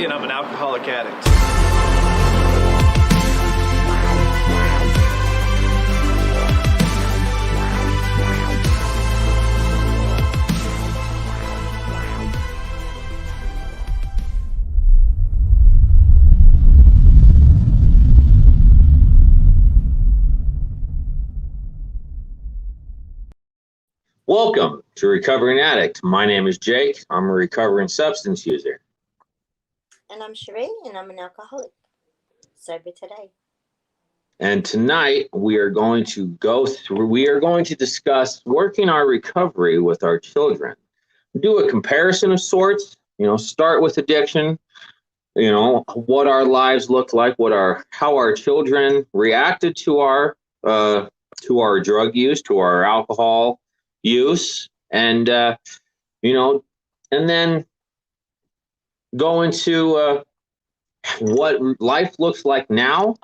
Sherie, and I'm an alcoholic addict. Welcome to Recovering Addict. My name is Jake. I'm a recovering substance user. And I'm Sherie, and I'm an alcoholic. Sober today. And tonight we are going to discuss working our recovery with our children. Do a comparison of sorts, start with addiction, what our lives looked like, how our children reacted to our drug use, to our alcohol use, and and then go into what life looks like now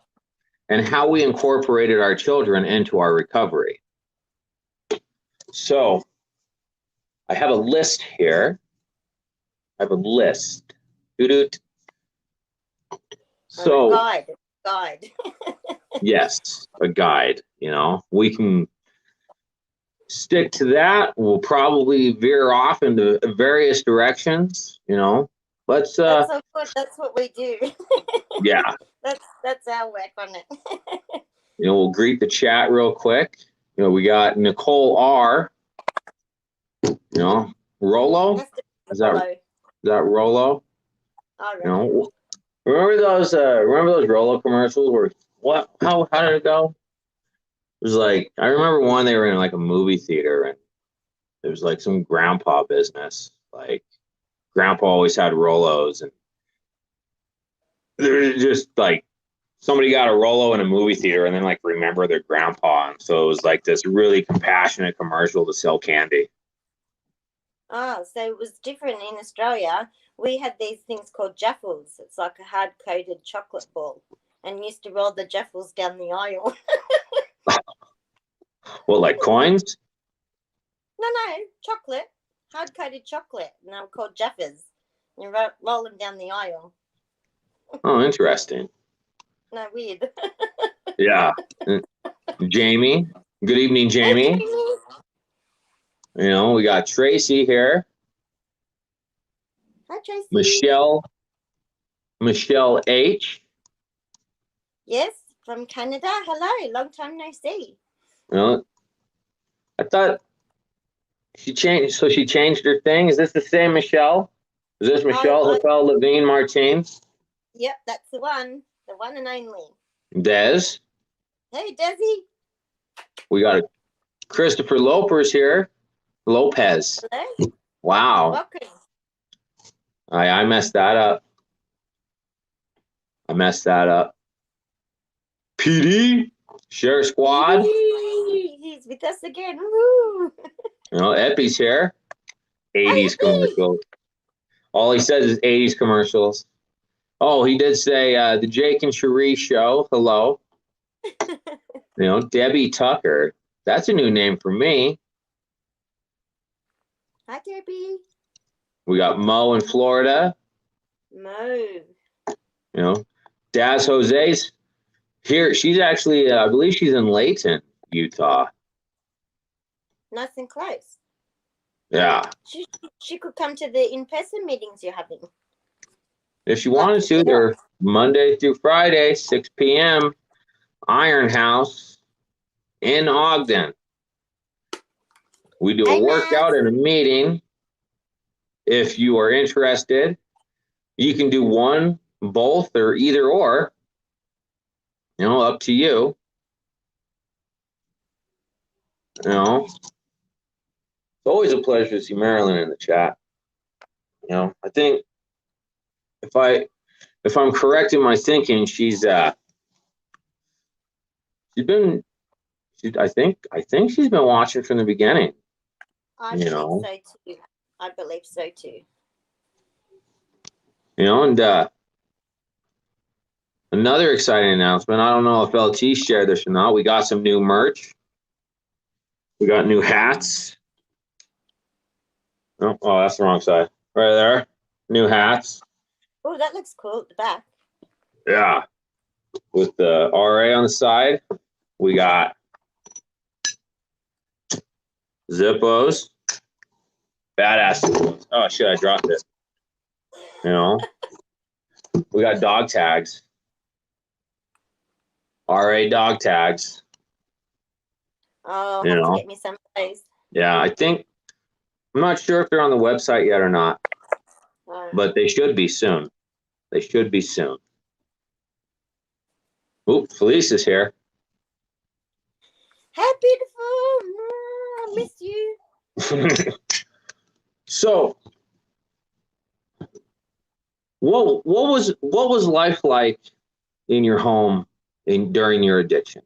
and how we incorporated our children into our recovery. So I have a list here. So guide. Yes, a guide. We can stick to that. We'll probably veer off into various directions. Let's. That's so good. That's what we do. Yeah. That's our work on it. We'll greet the chat real quick. We got Nicole R. Rolo. Is that Rolo? Remember those Rolo commercials where how did it go? It was like, I remember one, they were in like a movie theater and there was like some grandpa business. Like grandpa always had Rolos, and they're just like somebody got a Rolo in a movie theater and then like remember their grandpa. And so it was like this really compassionate commercial to sell candy. Oh, so it was different in Australia. We had these things called jaffles. It's like a hard-coated chocolate ball, and used to roll the jaffles down the aisle. What, like coins? No, chocolate. Hard-coated chocolate. And they were called jaffers. You roll them down the aisle. Oh, interesting. No, weird. Yeah. Jamie. Good evening, Jamie. Hey, Jamie. We got Tracy here. Hi, Tracy. Michelle H. Yes, from Canada. Hello. Long time no see. I thought she changed. So she changed her thing. Is this the same Michelle? Is this Michelle Hotel Levine Martin? Yep, that's the one and only. Des. Hey, Desi. We got Christopher Lopez here. Lopez. Hello. Wow. Welcome. I messed that up. PD. Share Squad. He's with us again. Woo. Epi's here. 80s commercials. All he says is 80s commercials. Oh, he did say the Jake and Sherie show. Hello. Debbie Tucker. That's a new name for me. Hi, Debbie. We got Mo in Florida. Mo. Daz Jose's here. She's actually, I believe she's in Layton, Utah. Nice and close. Yeah. She could come to the in-person meetings you're having. If she wanted to, they're Monday through Friday, 6 p.m. Iron House in Ogden. We do a workout and a meeting. If you are interested, you can do one, both, or either or. Up to you. It's always a pleasure to see Marilyn in the chat. I think if I'm correct in my thinking, I think she's been watching from the beginning. I believe so too. I believe so too. And another exciting announcement. I don't know if LT shared this or not. We got some new merch. We got new hats. Oh, that's the wrong side. Right there. New hats. Oh, that looks cool at the back. Yeah. With the RA on the side, we got Zippos. Badass. Oh, shit, I dropped it. You know, we got dog tags. RA dog tags. Oh, I'll You have to know, get me some of those. yeah, I'm not sure if they're on the website yet or not, but they should be soon. They should be soon. Oop, Felice is here. Hey, beautiful. I miss you. So, what was life like in your home during your addiction?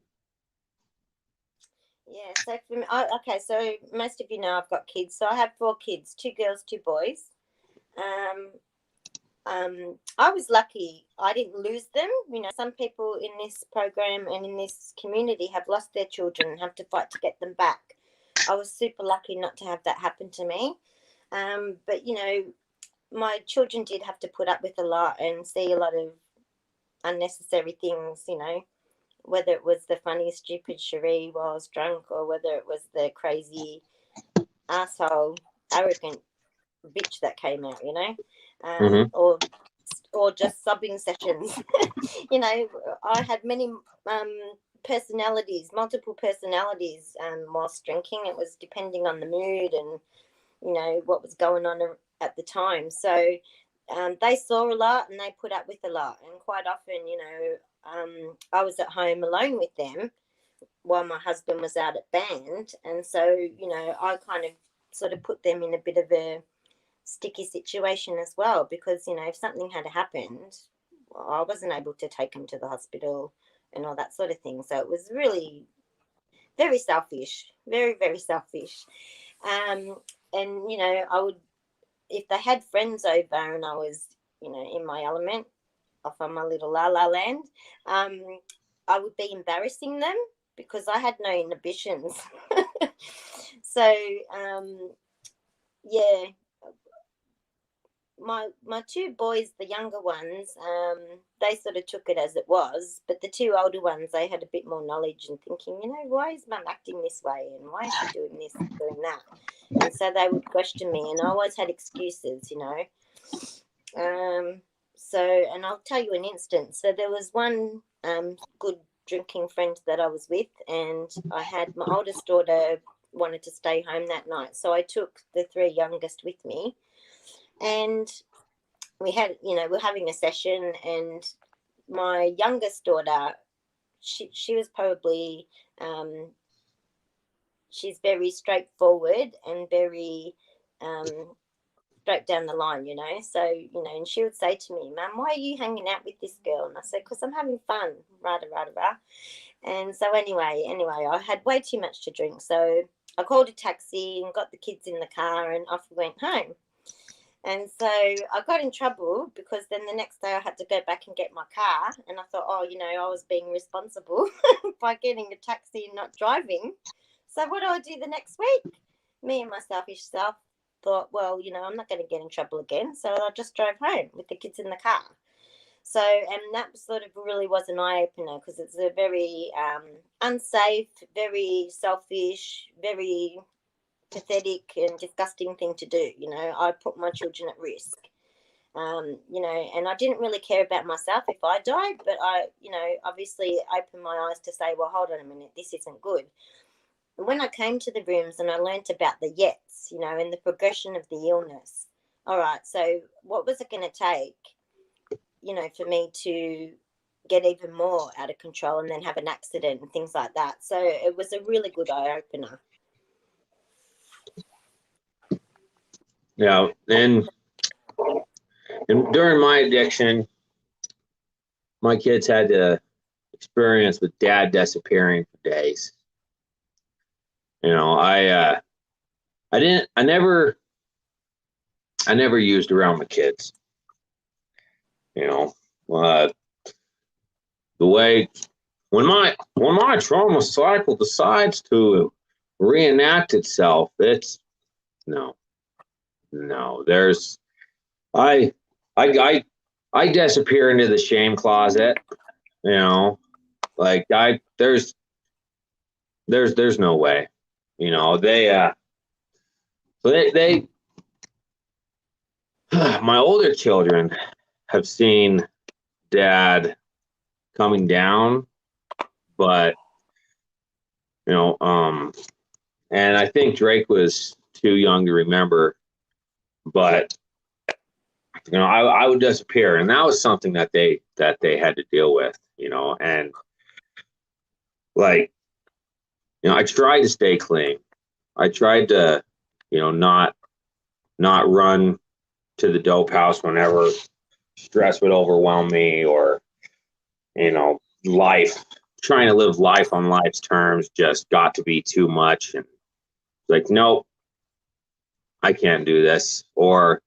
Yeah, so for me, okay, so most of you know I've got kids. So I have 4 kids, 2 girls, 2 boys. Um, I was lucky I didn't lose them. You know, some people in this program and in this community have lost their children and have to fight to get them back. I was super lucky not to have that happen to me. But, you know, my children did have to put up with a lot and see a lot of unnecessary things, you know, whether it was the funny, stupid Sherie while I was drunk or whether it was the crazy, asshole, arrogant bitch that came out, you know, Mm-hmm. or just sobbing sessions. You know, I had many personalities, multiple personalities whilst drinking. It was depending on the mood and, you know, what was going on at the time. So they saw a lot and they put up with a lot. And quite often, you know, I was at home alone with them while my husband was out at band. And so, you know, I kind of sort of put them in a bit of a sticky situation as well because, you know, if something had happened, I wasn't able to take them to the hospital and all that sort of thing. So it was really very selfish, very, very selfish. Um, and, you know, I would, if they had friends over and I was, you know, in my element, off on my little la la land, um, I would be embarrassing them because I had no inhibitions. So, yeah, my 2 boys, the younger ones, they sort of took it as it was, but the 2 older ones, they had a bit more knowledge and thinking, you know, why is mum acting this way and why is she doing this and doing that? And so they would question me, and I always had excuses, you know. So, and I'll tell you an instance. So there was one good drinking friend that I was with, and I had my oldest daughter wanted to stay home that night, so I took the 3 youngest with me, and we had, you know, we're having a session, and my youngest daughter, she was probably, she's very straightforward and very straight down the line, you know. So, you know, and she would say to me, Mum, why are you hanging out with this girl? And I said, because I'm having fun, rah, rah, rah. And so anyway, I had way too much to drink. So I called a taxi and got the kids in the car and off we went home. And so I got in trouble because then the next day I had to go back and get my car. And I thought, oh, you know, I was being responsible by getting a taxi and not driving. So what do I do the next week? Me and my selfish self thought, well, you know, I'm not going to get in trouble again. So I just drove home with the kids in the car. So, and that sort of really was an eye opener because it's a very unsafe, very selfish, very pathetic and disgusting thing to do. You know, I put my children at risk. You know, and I didn't really care about myself if I died, but I, you know, obviously opened my eyes to say, well, hold on a minute, this isn't good. And when I came to the rooms and I learnt about the yets, you know, and the progression of the illness, all right, so what was it going to take, you know, for me to get even more out of control and then have an accident and things like that? So it was a really good eye opener. Yeah, and during my addiction, my kids had to experience with dad disappearing for days. You know, I never used around my kids. You know, the way when my trauma cycle decides to reenact itself, it's no. There's I I disappear into the shame closet, you know, like there's no way, you know, they my older children have seen dad coming down, but and I think Drake was too young to remember, but I would disappear, and that was something that they had to deal with, and like, I tried to stay clean. I tried to, not run to the dope house whenever stress would overwhelm me, or, life, trying to live life on life's terms just got to be too much. And like, nope, I can't do this. Or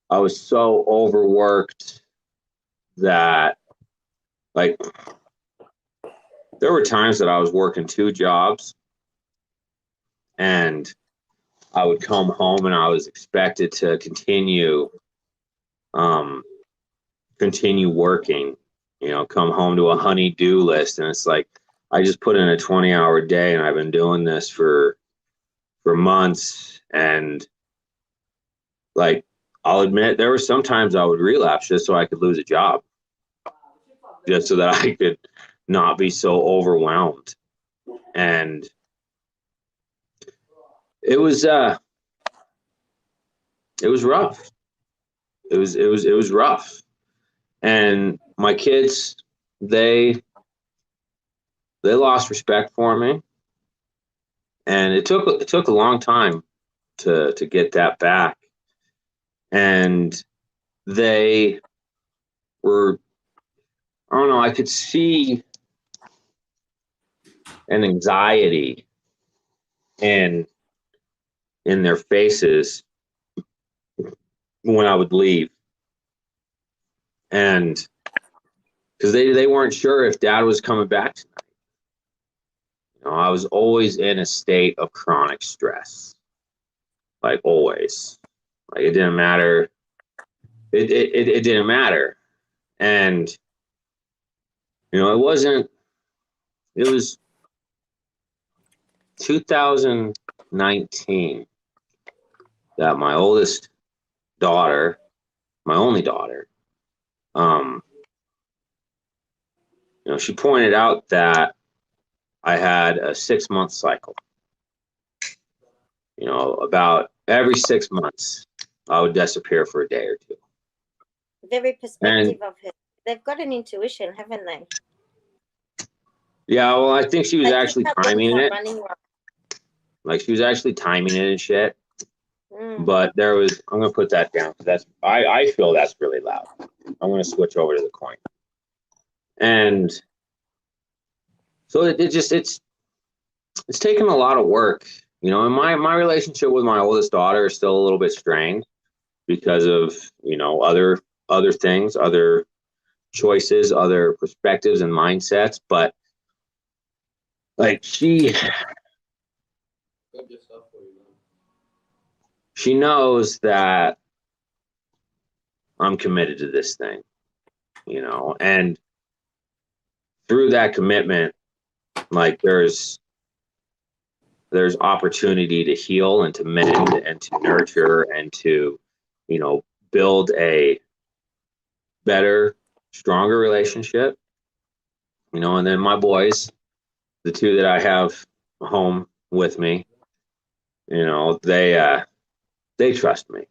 I was so overworked that, like, there were times that I was working 2 jobs, and I would come home and I was expected to continue working, come home to a honey-do list. And it's like, I just put in a 20-hour day, and I've been doing this for months. And like, I'll admit, there were some times I would relapse just so I could lose a job, just so that I could not be so overwhelmed. And it was rough. It was rough. And my kids, they lost respect for me, and it took a long time to get that back. And they were, I don't know, I could see an anxiety in their faces when I would leave. And because they weren't sure if dad was coming back tonight. I was always in a state of chronic stress, like, always. Like, it didn't matter. It didn't matter. And, it was 2019 that my oldest daughter, my only daughter, she pointed out that I had a 6-month cycle. About every 6 months, I would disappear for a day or two. Very perspective of her. They've got an intuition, haven't they? Yeah, well, I think she was actually timing it. Like, she was actually timing it and shit. But I'm going to put that down, because I feel that's really loud. I'm going to switch over to the coin. And so it's taken a lot of work, and my relationship with my oldest daughter is still a little bit strained because of, other things, other choices, other perspectives and mindsets. But like, she knows that I'm committed to this thing, and through that commitment, like, there's opportunity to heal and to mend and to nurture and to, build a better, stronger relationship, and then my boys, the 2 that I have home with me, they trust me.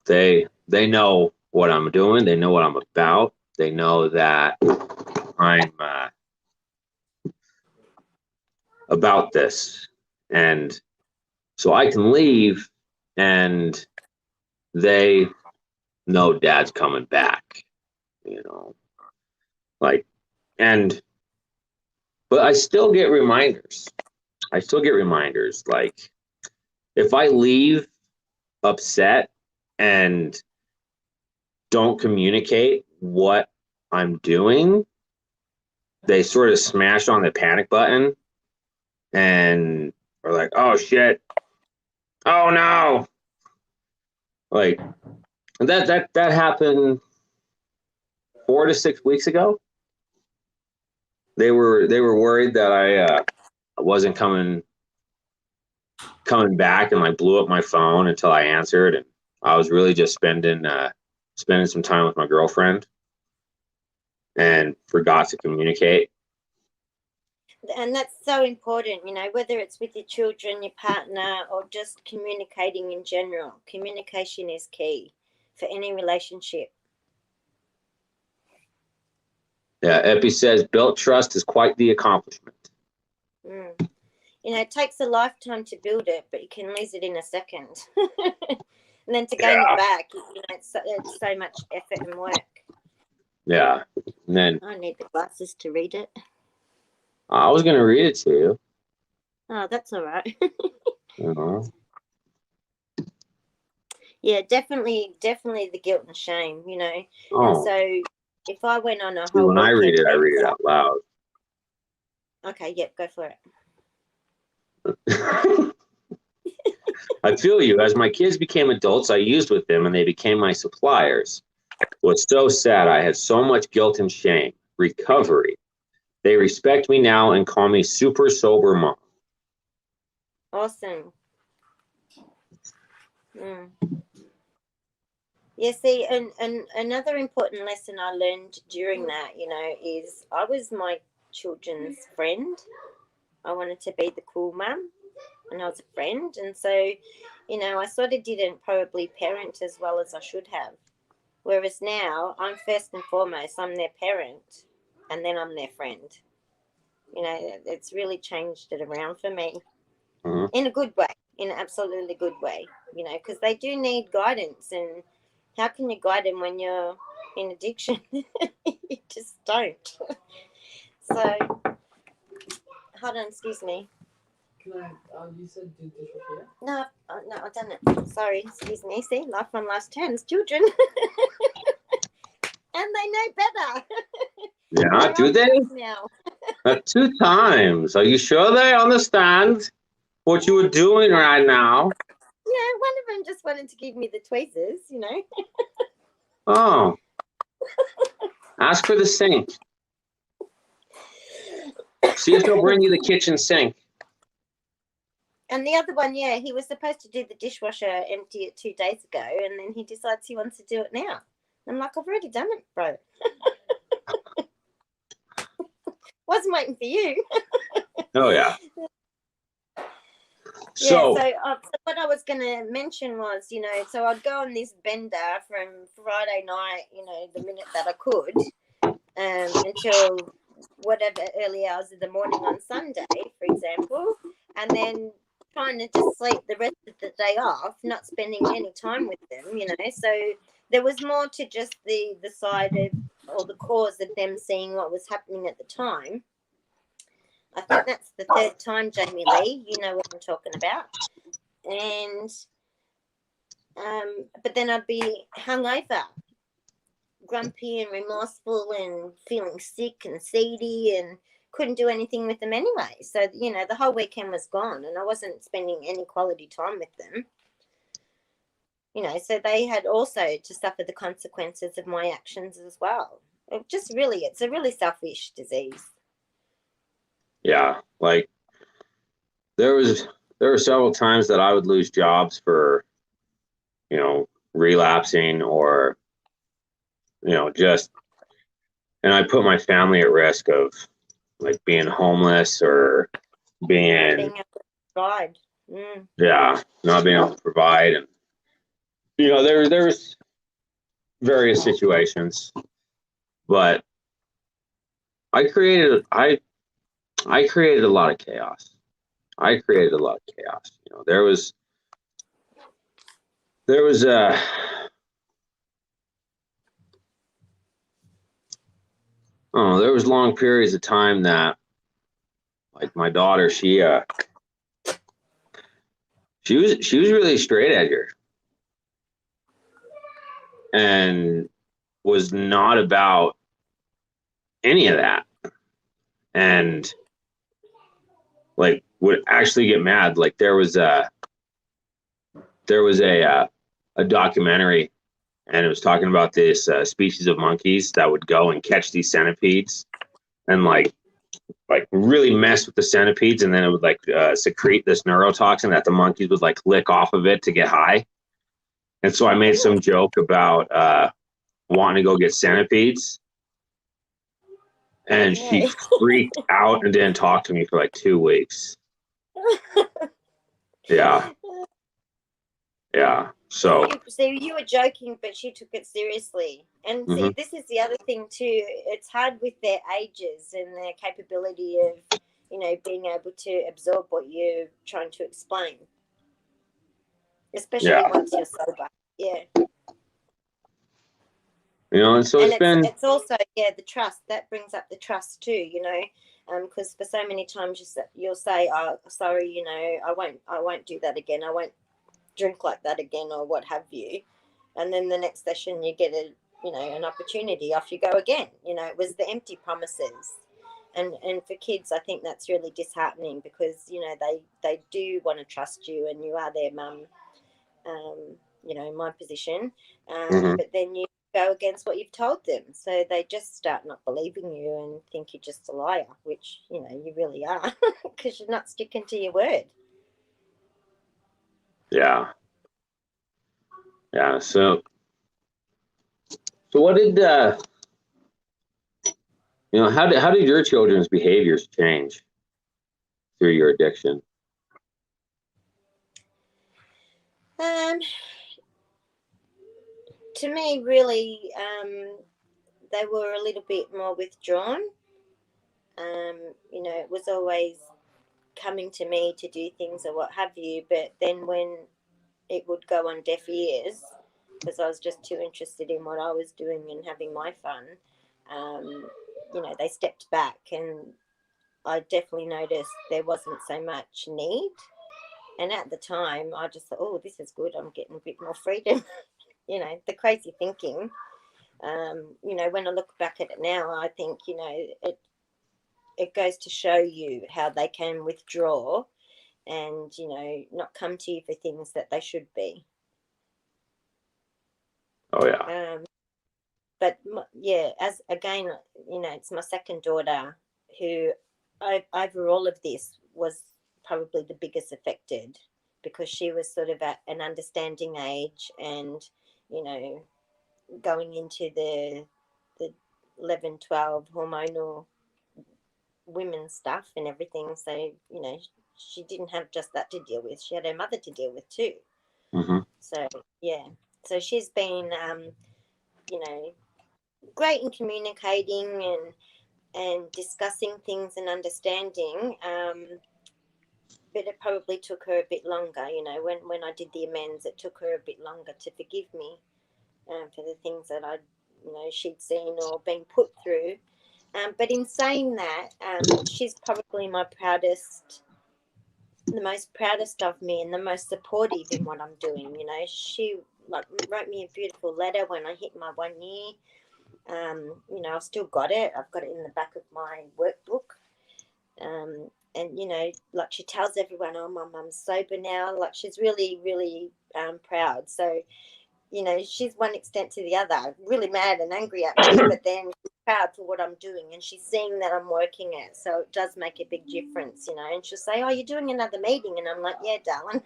They know what I'm doing. They know what I'm about. They know that I'm about this. And so I can leave, and they know dad's coming back, like, but I still get reminders. Like, if I leave upset and don't communicate what I'm doing, they sort of smash on the panic button and are like, oh shit, oh no. Like, And that happened 4 to 6 weeks ago. They were worried that I wasn't coming back, and like blew up my phone until I answered, and I was really just spending some time with my girlfriend and forgot to communicate. And that's so important, you know, whether it's with your children, your partner, or just communicating in general. Communication is key for any relationship. Yeah, Epi says built trust is quite the accomplishment. You know, it takes a lifetime to build it, but you can lose it in a second. And then to gain it back, you know, it's so much effort and work. Yeah. And then I need the glasses to read it. I was going to read it to you. Oh, that's all right. Uh-huh. Yeah, definitely the guilt and shame, you know. Oh. And so if I went on a See, whole when I read weekend, it, I read it out loud. Okay, yep, go for it. I feel you. As my kids became adults, I used with them and they became my suppliers. What's so sad, I had so much guilt and shame. Recovery. They respect me now and call me super sober mom. Awesome. Yeah, see, and another important lesson I learned during that, you know, is I was my children's friend. I wanted to be the cool mum, and I was a friend. And so, you know, I sort of didn't probably parent as well as I should have. Whereas now, I'm first and foremost, I'm their parent, and then I'm their friend. You know, it's really changed it around for me in a good way, in an absolutely good way, you know, because they do need guidance. And how can you guide them when you're in addiction? You just don't. So, hold on, excuse me. Can I, you said do dishwasher? No, I've done it. Sorry, excuse me. See, life on life's terms, children. And they know better. Yeah, do they? Now. 2 times. Are you sure they understand what you were doing right now? Yeah, one of them just wanted to give me the tweezers, you know. Oh. Ask for the sink. See if they'll bring you the kitchen sink. And the other one, yeah, he was supposed to do the dishwasher, empty it 2 days ago, and then he decides he wants to do it now. I'm like, I've already done it, bro. Wasn't waiting for you. Oh, yeah. So what I was going to mention was, you know, so I'd go on this bender from Friday night, you know, the minute that I could, until whatever early hours of the morning on Sunday, for example, and then trying to just sleep the rest of the day off, not spending any time with them, you know. So there was more to just the side of, or the cause of them seeing what was happening at the time. I think that's the 3rd time, Jamie Lee. You know what I'm talking about. And but then I'd be hungover, grumpy and remorseful and feeling sick and seedy and couldn't do anything with them anyway. So, you know, the whole weekend was gone and I wasn't spending any quality time with them. You know, so they had also to suffer the consequences of my actions as well. It's a really selfish disease. Yeah, like there were several times that I would lose jobs for, you know, relapsing or, you know, and I put my family at risk of like being homeless or being able to provide. Yeah, not being able to provide. And, you know, there was various situations, but I created a lot of chaos. You know, there was there was long periods of time that, like my daughter, she was really straight edger and was not about any of that, and like would actually get mad. Like there was a documentary, and it was talking about this species of monkeys that would go and catch these centipedes and like really mess with the centipedes, and then it would like secrete this neurotoxin that the monkeys would like lick off of it to get high. And so I made some joke about wanting to go get centipedes, and she freaked out and didn't talk to me for like 2 weeks. Yeah. So you were joking, but she took it seriously. And see, this is the other thing too. It's hard with their ages and their capability of, being able to absorb what you're trying to explain, especially once you're sober. Yeah. And so it's also the trust that brings up the trust too. Because for so many times you'll say, "Oh, sorry, I won't do that again. I won't drink like that again," or what have you. And then the next session you get an opportunity, off you go again. It was the empty promises. And for kids, I think that's really disheartening because they do want to trust you, and you are their mum, in my position, but then you go against what you've told them, so they just start not believing you and think you're just a liar, which you really are, because you're not sticking to your word. So what did how did your children's behaviors change through your addiction? To me, really, they were a little bit more withdrawn. It was always coming to me to do things or what have you, but then when it would go on deaf ears, because I was just too interested in what I was doing and having my fun, they stepped back, and I definitely noticed there wasn't so much need. And at the time, I just thought, oh, this is good. I'm getting a bit more freedom. The crazy thinking. When I look back at it now, I think, it goes to show you how they can withdraw and, not come to you for things that they should be. Oh, yeah. But, as again, it's my second daughter who, over all of this, was probably the biggest affected, because she was sort of at an understanding age and, going into the 11, 12 hormonal women stuff and everything. So, she didn't have just that to deal with. She had her mother to deal with too. So, so she's been, great in communicating and discussing things and understanding. But it probably took her a bit longer, when I did the amends, it took her a bit longer to forgive me for the things that she'd seen or been put through. But in saying that, she's probably the most proudest of me and the most supportive in what I'm doing. She wrote me a beautiful letter when I hit my 1 year. I've still got it. I've got it in the back of my workbook. And, she tells everyone, oh, my mum's sober now. She's really, really proud. So, she's one extent to the other, really mad and angry at me, but then she's proud for what I'm doing, and she's seeing that I'm working it. So it does make a big difference, and she'll say, oh, you're doing another meeting. And I'm like, yeah, darling.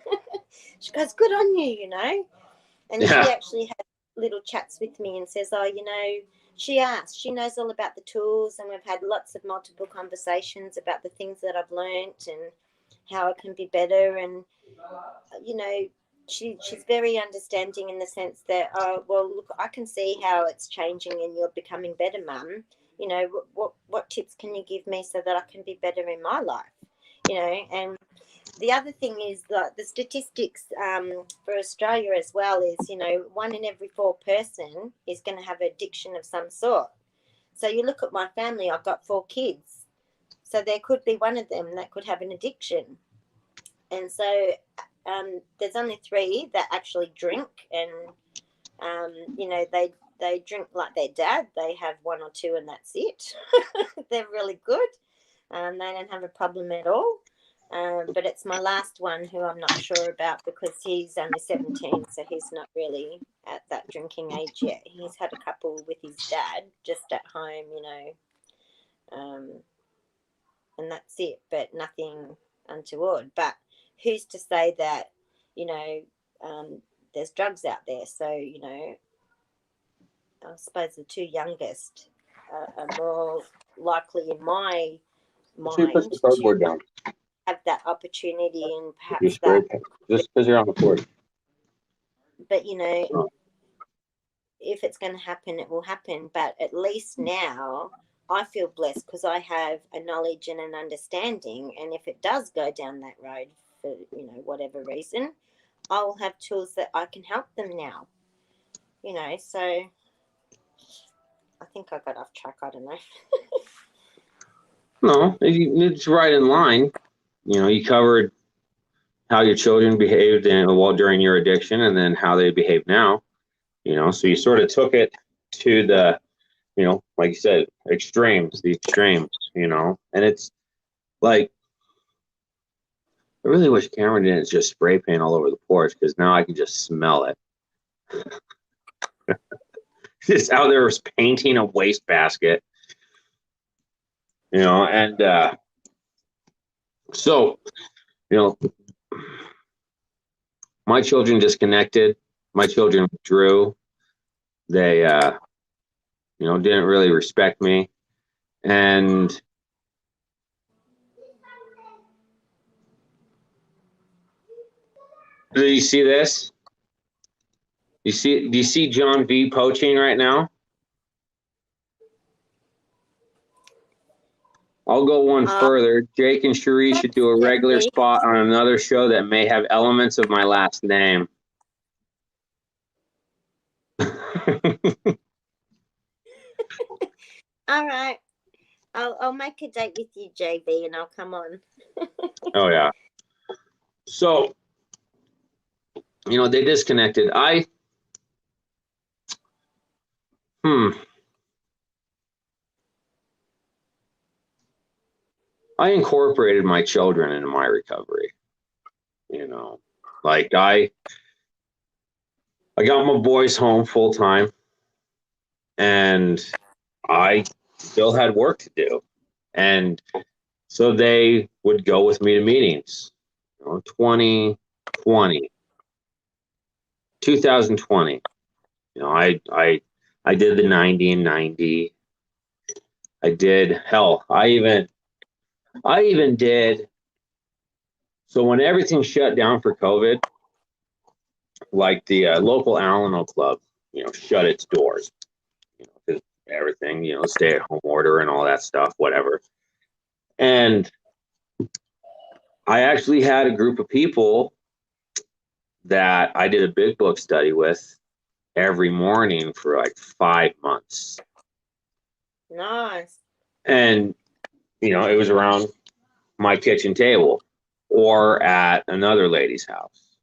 She goes, good on you, And she actually has little chats with me and says, oh, she knows all about the tools, and we've had lots of multiple conversations about the things that I've learnt and how it can be better. And, she's very understanding in the sense that, oh, well, look, I can see how it's changing and you're becoming better, Mum. What tips can you give me so that I can be better in my life? And the other thing is that the statistics for Australia as well is, 1 in every 4 person is going to have addiction of some sort. So you look at my family, I've got 4 kids. So there could be one of them that could have an addiction. And so there's only 3 that actually drink, and, they drink like their dad. They have 1 or 2 and that's it. They're really good. They don't have a problem at all. But it's my last one who I'm not sure about because he's only 17, so he's not really at that drinking age yet. He's had a couple with his dad just at home, you know, and that's it, but nothing untoward. But who's to say that, you know, there's drugs out there? So, you know, I suppose the two youngest are more likely in my mind to have that opportunity and perhaps that. Just because you're on the board. But, you know, if it's going to happen, it will happen. But at least now I feel blessed because I have a knowledge and an understanding. And if it does go down that road for, you know, whatever reason, I will have tools that I can help them now. You know, so I think I got off track. I don't know. No, it's right in line. You know, you covered how your children behaved during your addiction and then how they behave now. You know, so you sort of took it to the, you know, like you said, the extremes, you know, and it's like, I really wish Cameron didn't just spray paint all over the porch because now I can just smell it. Just out there was painting a wastebasket, you know, and so, you know, my children disconnected. My children withdrew. They, you know, didn't really respect me. And do you see this? Do you see John V poaching right now? I'll go one further. Jake and Sherie should do a regular spot on another show that may have elements of my last name. All right. I'll make a date with you, JV, and I'll come on. Oh, yeah. So, you know, they disconnected. I incorporated my children into my recovery. You know, like I got my boys home full time, and I still had work to do. And so they would go with me to meetings. You know, 2020. You know, I did the 90 and 90. I did, hell, I even did, so when everything shut down for COVID, like the local Alano Club, you know, shut its doors, you know, because everything, you know, stay at home order and all that stuff, whatever. And I actually had a group of people that I did a big book study with every morning for like 5 months. Nice. And, you know, it was around my kitchen table or at another lady's house.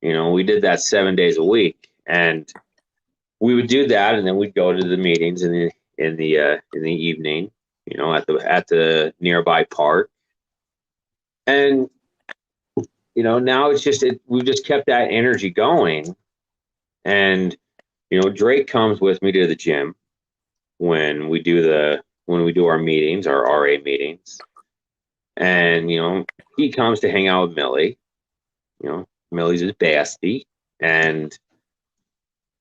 You know, we did that 7 days a week, and we would do that, and then we'd go to the meetings in the evening, you know, at the nearby park. And, you know, now it's just, we've just kept that energy going. And, you know, Drake comes with me to the gym when we do our meetings, our RA meetings. And, you know, he comes to hang out with Millie. You know, Millie's his bestie. And,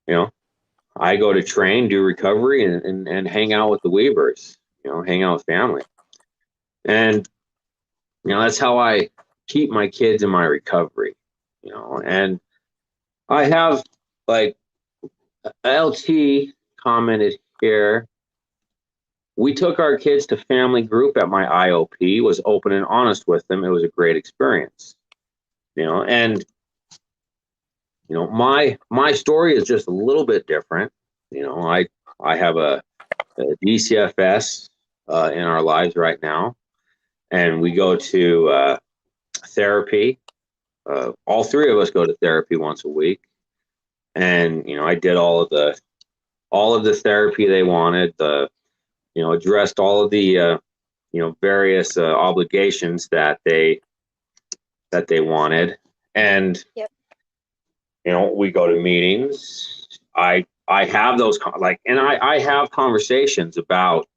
you know, I go to train, do recovery, and hang out with the Weavers, you know, hang out with family. And, you know, that's how I keep my kids in my recovery, you know. And I have, like, LT commented here, we took our kids to family group at my IOP, was open and honest with them. It was a great experience, you know. And, you know, my story is just a little bit different. You know, I have a DCFS in our lives right now, and we go to therapy. All three of us go to therapy once a week, and, you know, I did all of the therapy they wanted. You know, addressed all of the you know, various obligations that they that they wanted. And, Yep. you know, we go to meetings. I have those, and I have conversations about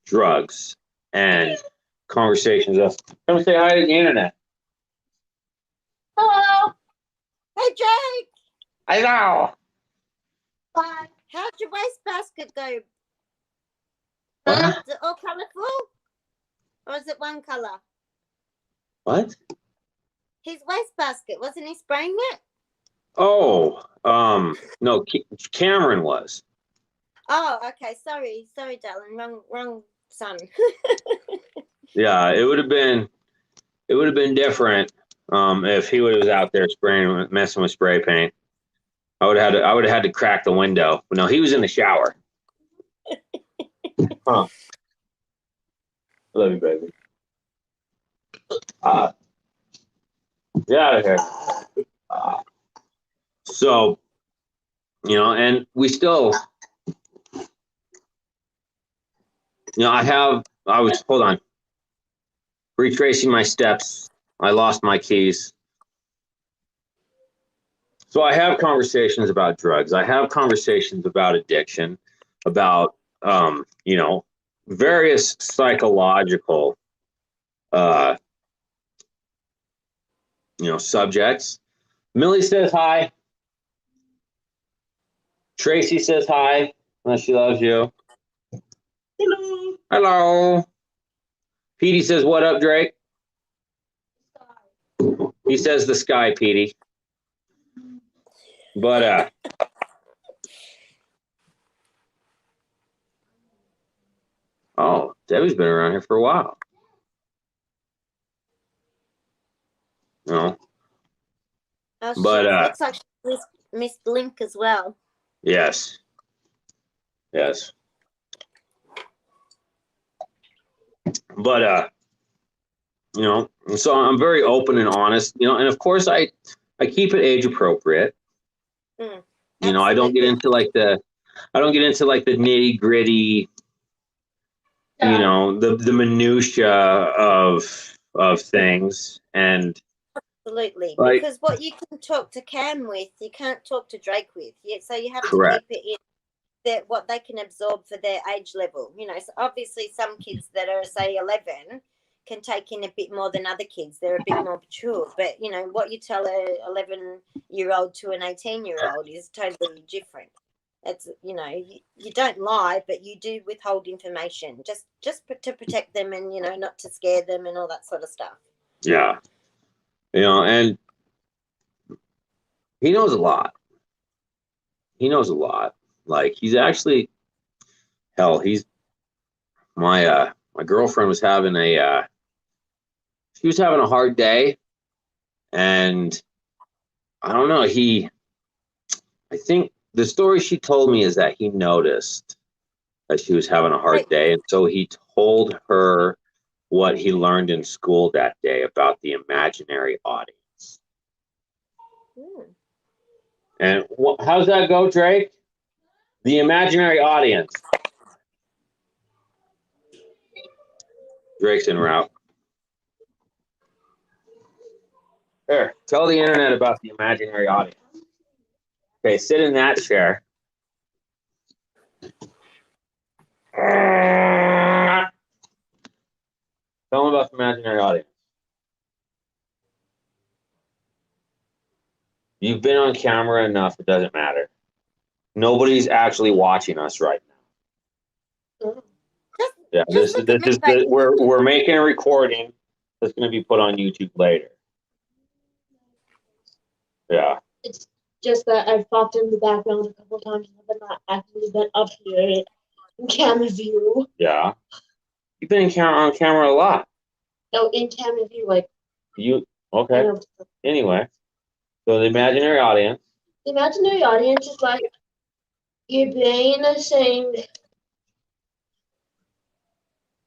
drugs and conversations of, come say hi to the internet. Hello. Hey, Jake. I know. Bye. How'd your wastebasket go? What? Is it all colourful? Or is it one colour? What? His wastebasket, wasn't he spraying it? Oh, no, Cameron was. Oh, okay. Sorry, darling. Wrong son. Yeah, it would have been different if he was out there messing with spray paint. I would have had to crack the window. But no, he was in the shower. Huh. Love you, baby. Get out of here. So, you know, and we still, you know, hold on, retracing my steps. I lost my keys. So I have conversations about drugs. I have conversations about addiction, about, you know, various psychological, you know, subjects. Millie says hi. Tracy says hi. She loves you. Hello. Hello. Petey says, what up, Drake? He says the sky, Petey. But, oh, Debbie's been around here for a while. No. Oh, But, looks like she missed Link as well. yes. Yes. But, you know, so I'm very open and honest, you know, and of course I keep it age appropriate. You know, I don't get into like the nitty gritty, you know, the minutia of things. And Absolutely, like, because what you can talk to Cam with, you can't talk to Drake with. Yeah, so you have correct. to keep it in that what they can absorb for their age level. You know, so obviously some kids that are say 11 can take in a bit more than other kids. They're a bit more mature. But you know, what you tell a 11-year-old to an 18-year-old is totally different. It's, you know, you don't lie, but you do withhold information just to protect them, and you know, not to scare them and all that sort of stuff. Yeah. You know, and he knows a lot. He knows a lot. Like, he's actually, hell, he's my girlfriend was having she was having a hard day, and I don't know, I think the story she told me is that he noticed that she was having a hard day, and so he told her what he learned in school that day about the imaginary audience. And how's that go, Drake? The imaginary audience. Drake's en route. Here, tell the internet about the imaginary audience. Okay, sit in that chair. Tell them about the imaginary audience. You've been on camera enough, it doesn't matter. Nobody's actually watching us right now. Yeah, we're making a recording that's going to be put on YouTube later. Yeah. It's just that I've popped in the background a couple times, but not actually been up here in camera view. Yeah. You've been on camera a lot. No, in camera view, like. Okay. Anyway, so the imaginary audience. The imaginary audience is like your brain is saying,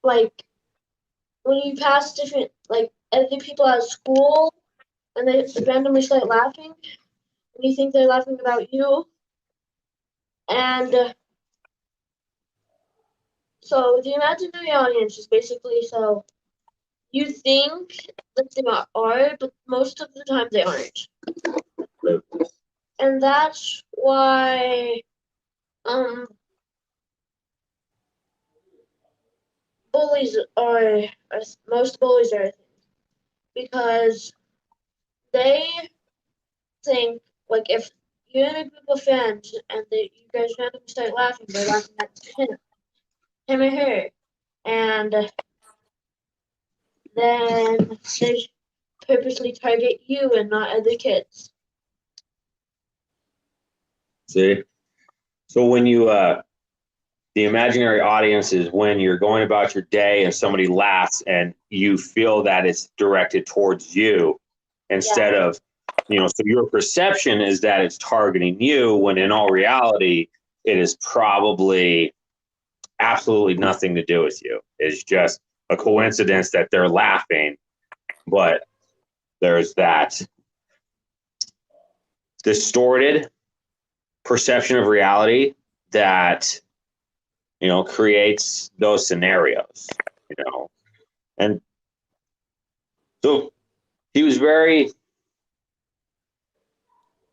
like, when you pass different, like, other people at school, and they randomly start laughing, and you think they're laughing about you, and so the imaginary audience is basically so you think that they are, but most of the time they aren't. And that's why bullies are most bullies are, because they think, like, if you're in a group of friends and you guys randomly start laughing, they're laughing at him or her, and then they purposely target you and not other kids. See? So when you, the imaginary audience is when you're going about your day and somebody laughs and you feel that it's directed towards you instead of, so your perception is that it's targeting you, when in all reality, it is probably absolutely nothing to do with you. It's just a coincidence that they're laughing, but there's that distorted perception of reality that, creates those scenarios, and so he was very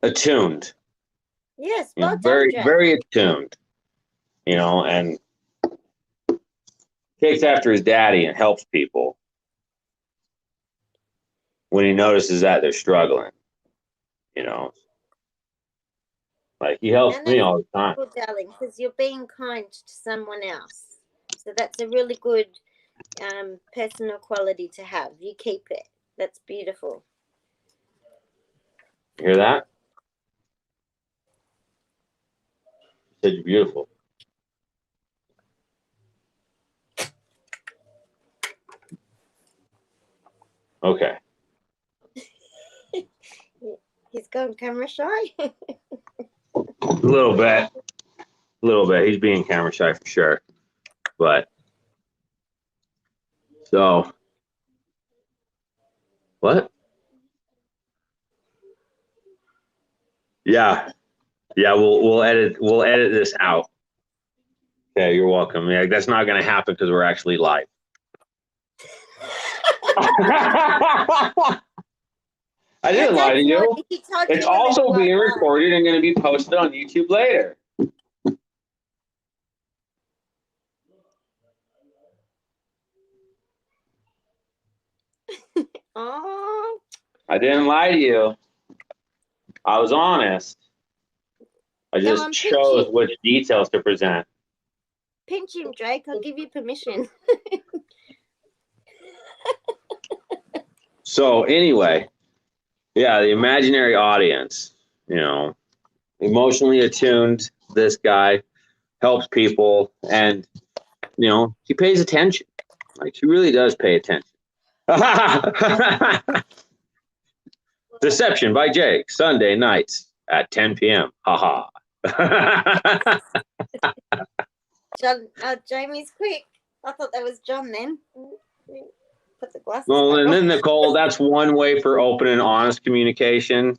attuned. Yes, well done, very, Jay. very attuned, and takes after his daddy and helps people when he notices that they're struggling, like he helps me all the time. Good, darling, because you're being kind to someone else. So that's a really good personal quality to have. You keep it. That's beautiful. You hear that? You said you're beautiful. Okay. He's gone camera shy. A little bit. He's being camera shy for sure. But so what? Yeah. We'll edit this out. Okay, you're welcome. Yeah, that's not gonna happen because we're actually live. I didn't lie to you. It's also being recorded and going to be posted on YouTube later. Oh. I didn't lie to you. I was honest. I just chose which details to present. Pinch him, Drake. I'll give you permission. So anyway, yeah, the imaginary audience, emotionally attuned, this guy helps people, and, he pays attention. Like, he really does pay attention. Deception by Jake, Sunday nights at 10 p.m. Haha. John, Jamie's quick. I thought that was John then. Put the glasses Well, and then Nicole, that's one way for open and honest communication.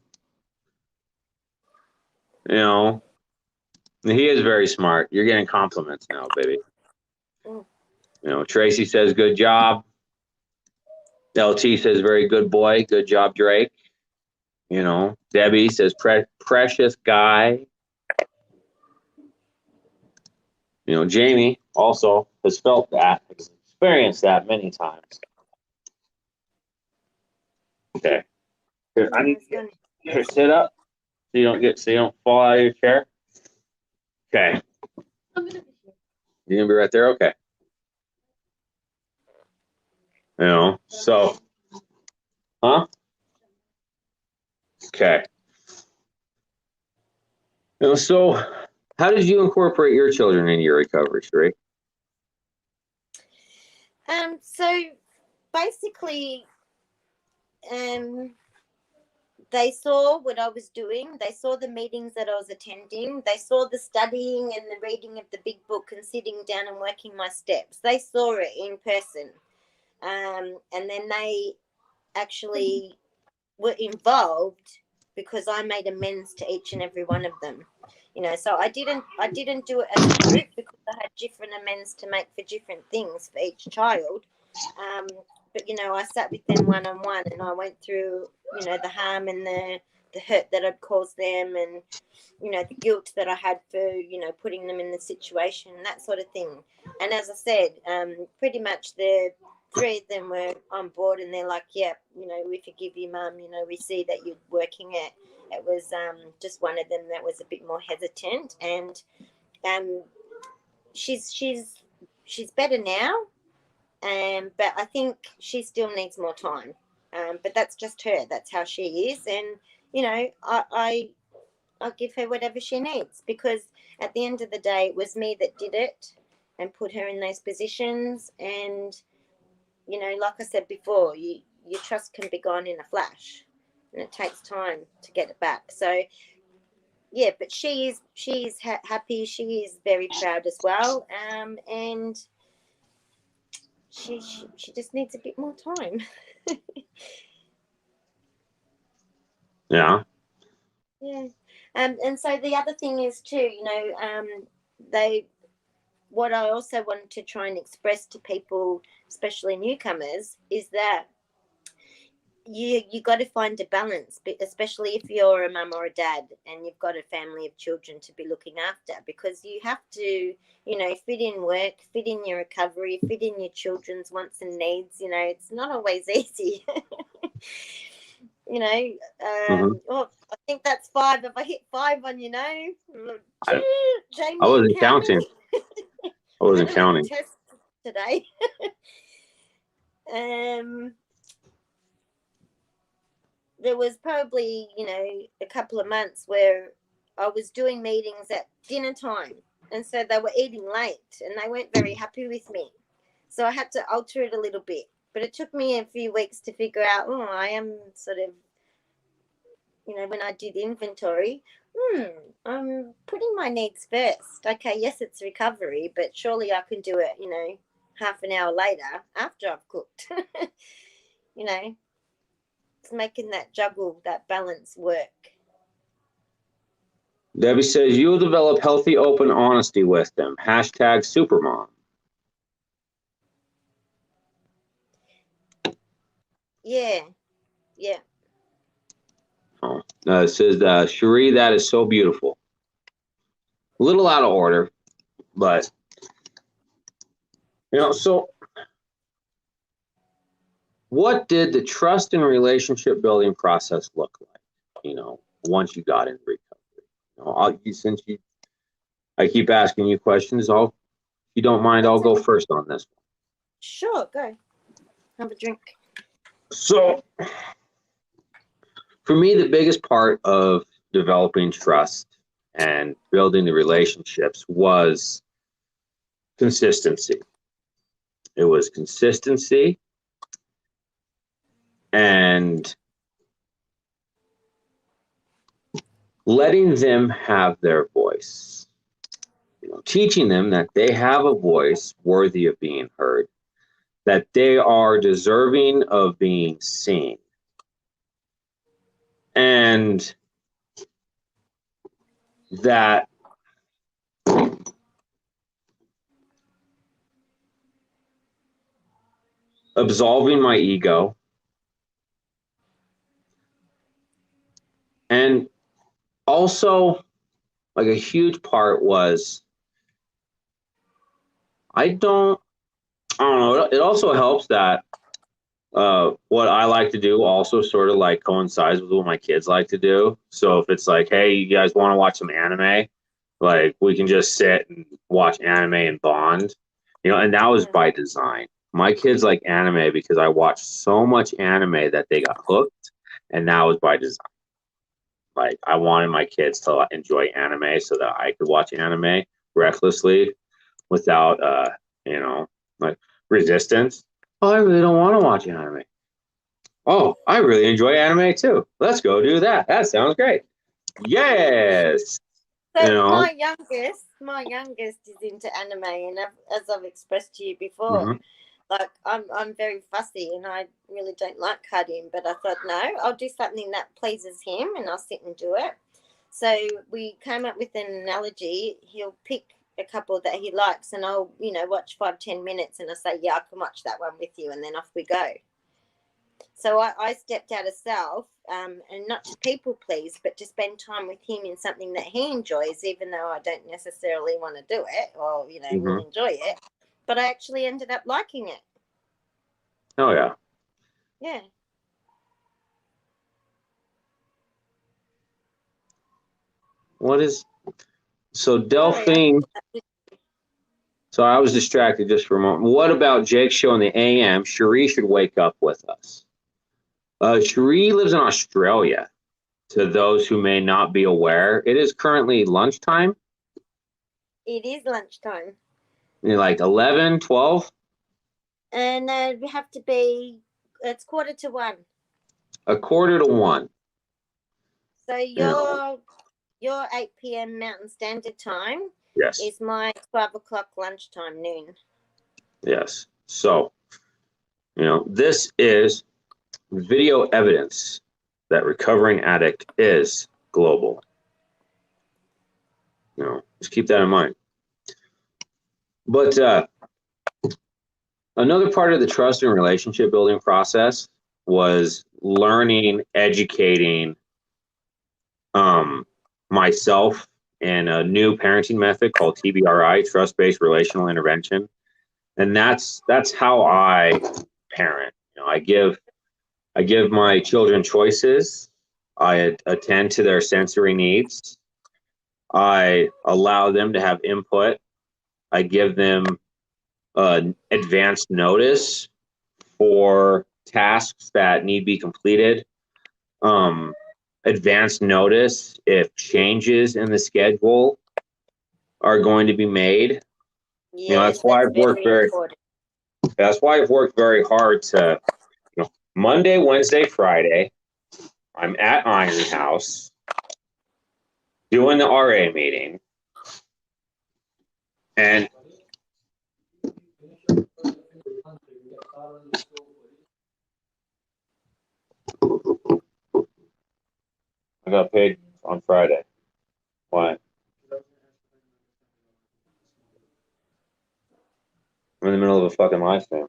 He is very smart. You're getting compliments now, baby. Tracy says, good job. LT says, very good boy. Good job, Drake. Debbie says, precious guy. Jamie also has felt that, experienced that many times. Okay. Here, I need to sit up so you don't fall out of your chair. Okay. You're gonna be right there? Okay. So, huh? Okay. So how did you incorporate your children into your recovery, Sherie? So basically, they saw what I was doing. They saw the meetings that I was attending. They saw the studying and the reading of the big book and sitting down and working my steps. They saw it in person. And then they actually were involved because I made amends to each and every one of them. So I didn't do it as a group because I had different amends to make for different things for each child. but, you know, I sat with them one-on-one and I went through, you know, the harm and the hurt that I'd caused them and, you know, the guilt that I had for, you know, putting them in the situation, that sort of thing. And as I said, pretty much the 3 of them were on board and they're like, yeah, you know, we forgive you, Mum. You know, we see that you're working it. It was just one of them that was a bit more hesitant, and she's better now, but I think she still needs more time. But that's just her. That's how she is, and you know, I'll give her whatever she needs, because at the end of the day, it was me that did it and put her in those positions. And, you know, like I said before, your trust can be gone in a flash and it takes time to get it back. So, yeah, but she is happy. She is very proud as well. And she just needs a bit more time. Yeah. Yeah. And so the other thing is too, you know, what I also wanted to try and express to people, especially newcomers, is that you got to find a balance, especially if you're a mum or a dad and you've got a family of children to be looking after, because you have to, you know, fit in work, fit in your recovery, fit in your children's wants and needs. You know, it's not always easy. You know, well, I think that's 5. If I hit 5 on, you know, Jamie, I wasn't counting. I wasn't counting. Test today. There was probably, you know, a couple of months where I was doing meetings at dinner time, and so they were eating late and they weren't very happy with me. So I had to alter it a little bit. But it took me a few weeks to figure out, I am sort of, you know, when I did inventory, I'm putting my needs first. Okay, yes, it's recovery, but surely I can do it, you know, half an hour later after I've cooked. You know, it's making that juggle, that balance work. Debbie says, you'll develop healthy, open honesty with them. #supermom. Yeah. Oh, it says, Sherie, that is so beautiful. A little out of order, but, you know, so what did the trust and relationship building process look like, you know, once you got in recovery? You know, I keep asking you questions, if you don't mind, I'll go first on this one. Sure, go. Have a drink. So, for me, the biggest part of developing trust and building the relationships was consistency. It was consistency and letting them have their voice. You know, teaching them that they have a voice worthy of being heard, that they are deserving of being seen. And that absolving my ego and also, like, a huge part was I don't know, it also helps that what I like to do also sort of like coincides with what my kids like to do. So if it's like, hey, you guys want to watch some anime, like, we can just sit and watch anime and bond, you know, and that was by design. My kids like anime because I watched so much anime that they got hooked, and that was by design. Like, I wanted my kids to enjoy anime so that I could watch anime recklessly without, you know, like, resistance. Oh, I really don't want to watch anime. Oh, I really enjoy anime too. Let's go do that. That sounds great. Yes. So you know? my youngest is into anime, and as I've expressed to you before, like, I'm very fussy and I really don't like cartoon, but I thought, no, I'll do something that pleases him and I'll sit and do it. So we came up with an analogy. He'll pick a couple that he likes and I'll, you know, watch 5-10 minutes and I say, yeah, I can watch that one with you, and then off we go. So I stepped out of self, and not to people please, but to spend time with him in something that he enjoys, even though I don't necessarily want to do it or, you know, will enjoy it. But I actually ended up liking it. Oh, yeah. Yeah. So Delphine, so I was distracted just for a moment. What about Jake's show in the AM? Sherie should wake up with us. Sherie lives in Australia. To those who may not be aware, it is currently lunchtime. It is lunchtime. Like 11, 12? And we have to be, it's 1:45. 1:45. So your 8 p.m. Mountain Standard Time is my 12 o'clock lunchtime, noon. Yes. So, this is video evidence that Recovering Addict is global. Just keep that in mind. But another part of the trust and relationship building process was learning, educating myself in a new parenting method called TBRI, trust-based relational intervention. And that's how I parent. I give my children choices. I attend to their sensory needs. I allow them to have input. I give them advanced notice for tasks that need to be completed. Advanced notice if changes in the schedule are going to be made. Yes, that's why I've worked very hard to, Monday, Wednesday, Friday, I'm at Iron House doing the RA meeting. And I got paid on Friday. Why? I'm in the middle of a fucking live stream.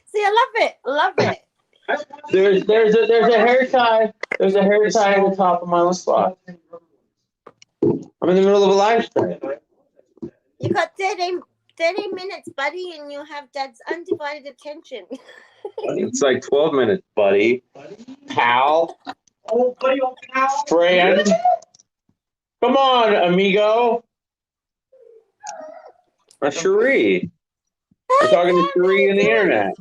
See, I love it. There's a hair tie. There's a hair tie at the top of my slot. I'm in the middle of a live stream. You got 30 minutes, buddy, and you'll have Dad's undivided attention. It's like 12 minutes, buddy. Pal. Oh, buddy, pal. Friend. Come on, amigo. That's Sherie. We're talking to Sherie on the internet.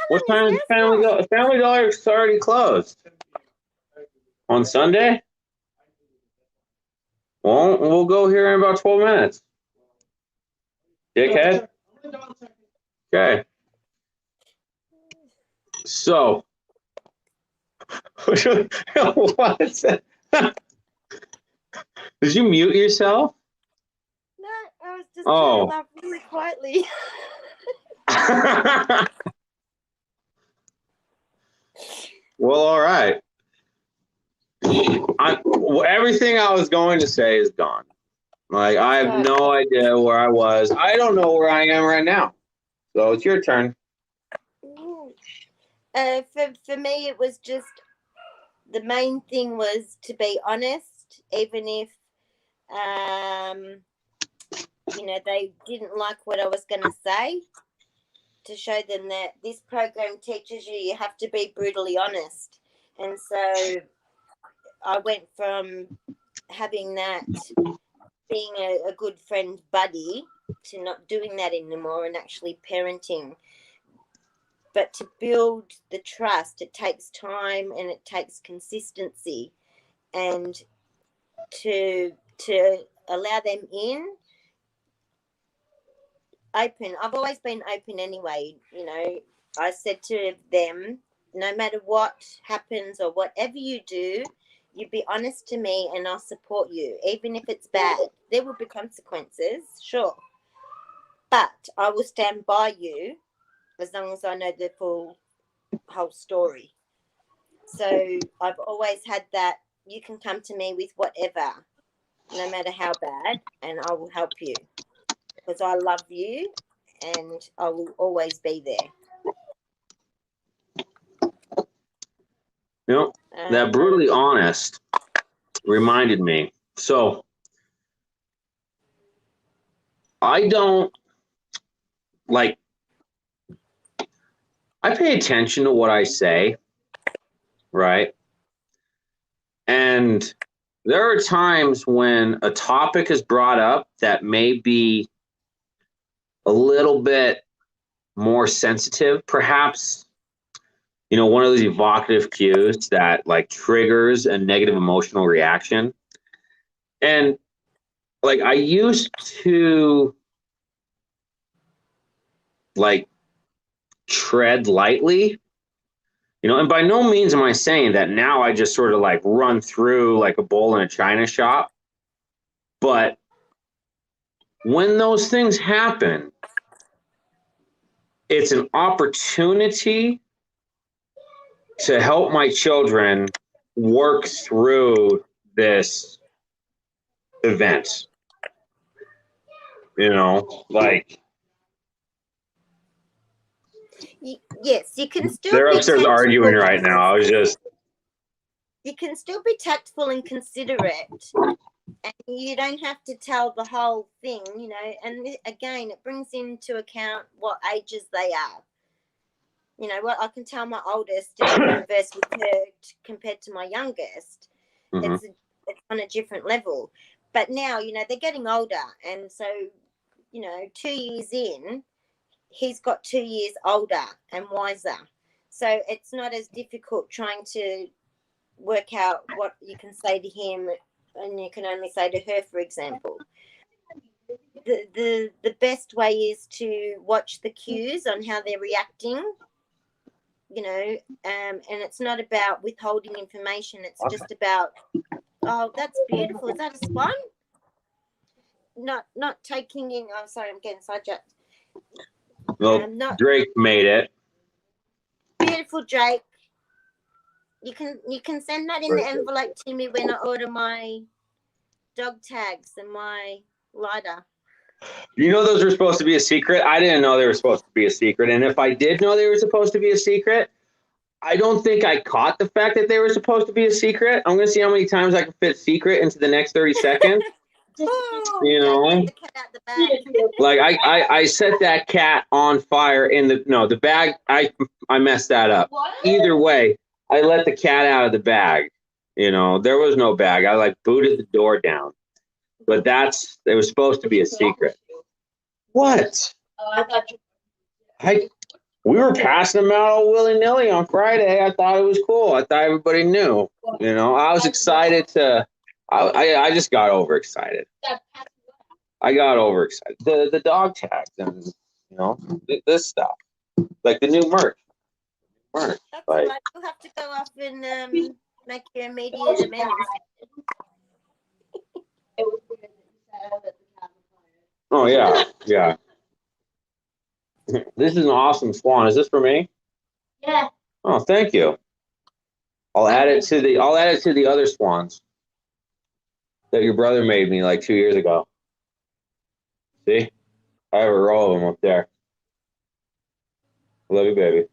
What time is Family Dollar? Family Dollar is already closed. On Sunday? Well, we'll go here in about 12 minutes. Dickhead. Okay. So, what is that? Did you mute yourself? No, I was just trying to laugh really quietly. Well, all right. Everything I was going to say is gone. Like, I have no idea where I was. I don't know where I am right now. So it's your turn. For me, it was just the main thing was to be honest, even if they didn't like what I was going to say, to show them that this program teaches you have to be brutally honest. And so I went from having that, being a good friend buddy, to not doing that anymore and actually parenting. But to build the trust, it takes time and it takes consistency, and to allow them in. Open. I've always been open anyway. I said to them, no matter what happens or whatever you do, you be honest to me and I'll support you. Even if it's bad, there will be consequences, sure. But I will stand by you as long as I know the whole story. So I've always had that, you can come to me with whatever. no matter how bad, and I will help you because I love you and I will always be there. You know, that brutally honest reminded me. So I don't like, I pay attention to what I say, right? And there are times when a topic is brought up that may be a little bit more sensitive, perhaps, you know, one of those evocative cues that like triggers a negative emotional reaction. And like I used to like tread lightly, you know, and by no means am I saying that now I just sort of like run through like a bowl in a china shop. But when those things happen, it's an opportunity to help my children work through this event. You know, like yes, you can still they're be upstairs tactful. arguing right now. I was just, You can still be tactful and considerate, and you don't have to tell the whole thing, you know. And again, it brings into account what ages they are. You know, what I can tell my oldest and converse with her compared to my youngest. Mhm. It's on a different level. But now, you know, they're getting older, and so, you know, 2 years in, he's got 2 years older and wiser. So it's not as difficult trying to work out what you can say to him and you can only say to her, for example. The best way is to watch the cues on how they're reacting, you know, and it's not about withholding information. It's just about, oh, that's beautiful. Is that a swan? Not taking in. I'm sorry, I'm getting sidetracked. well, Not Drake made it. beautiful, Drake. You can send that in the envelope to me when I order my dog tags and my lighter. You know, those were supposed to be a secret. I didn't know they were supposed to be a secret. And if I did know they were supposed to be a secret, I don't think I caught the fact that they were supposed to be a secret. I'm going to see how many times I can fit secret into the next 30 seconds. Oh, You don't know, get the cat out the bag. like I set that cat on fire in the bag. I messed that up. What? Either way, I let the cat out of the bag. You know, there was no bag. I like booted the door down. But it was supposed to be a secret. What? Oh, I thought you. We were passing them out all willy-nilly on Friday. I thought it was cool. I thought everybody knew. You know, I was excited to. I just got overexcited. I got overexcited. The dog tags and you know this stuff, like the new merch. That's Like, right. You'll have to go off and make your immediate amends. oh yeah, yeah. This is an awesome swan. Is this for me? Yeah. Oh, thank you. I'll add it to the other swans that your brother made me like 2 years ago. See? I have a row of them up there. I love you, baby.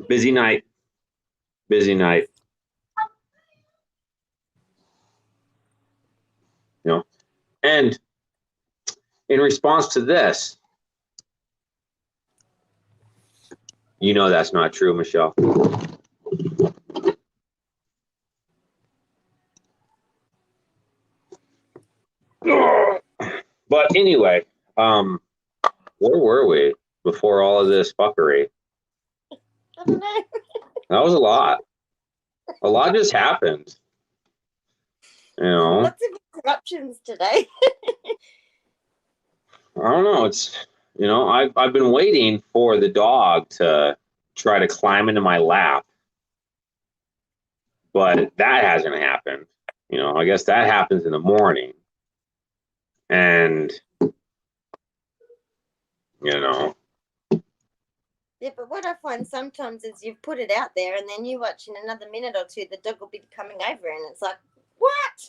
Busy night. Busy night. You know? And in response to this, you know that's not true, Michelle. But anyway, where were we before all of this fuckery? I don't know. That was a lot. A lot just happened. You know, Lots of interruptions today. I don't know. It's, you know, I've been waiting for the dog to try to climb into my lap, but that hasn't happened. You know, I guess that happens in the morning, and you know, The Yeah, but what I find sometimes is you've put it out there and then you watch in another minute or two, the dog will be coming over and it's like, what?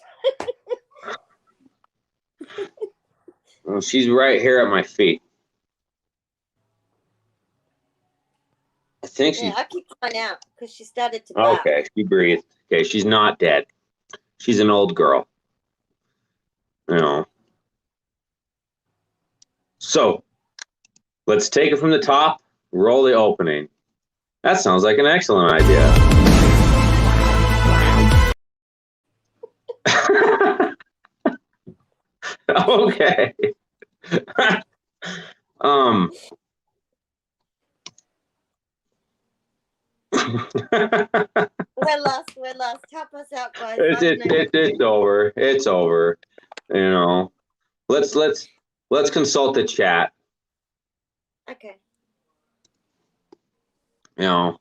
Well, she's right here at my feet. I think she's Yeah, I keep mine out because she started to bark. okay. She breathed. Okay, she's not dead. She's an old girl. You know. So let's take it from the top. Roll the opening. That sounds like an excellent idea. Okay. We're lost. Help us out, guys. It's over. It's over. You know. Let's consult the chat. Okay. You know.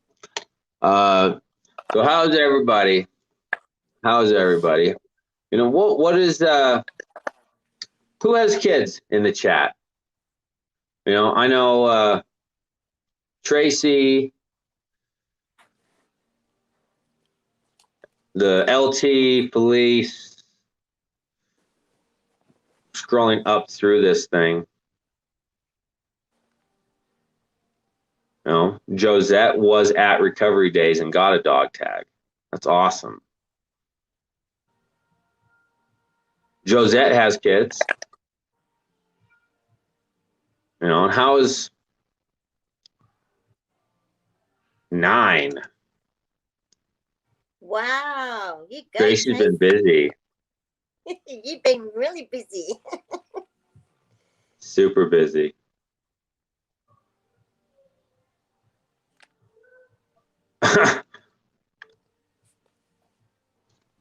So how's everybody? How's everybody? You know, what is who has kids in the chat? You know, I know Tracy, the LT, Felice, scrolling up through this thing. You know, Josette was at Recovery Days and got a dog tag. That's awesome. Josette has kids. You know, and how is 9? Wow, you go. Tracy's been busy. You've been really busy. Super busy.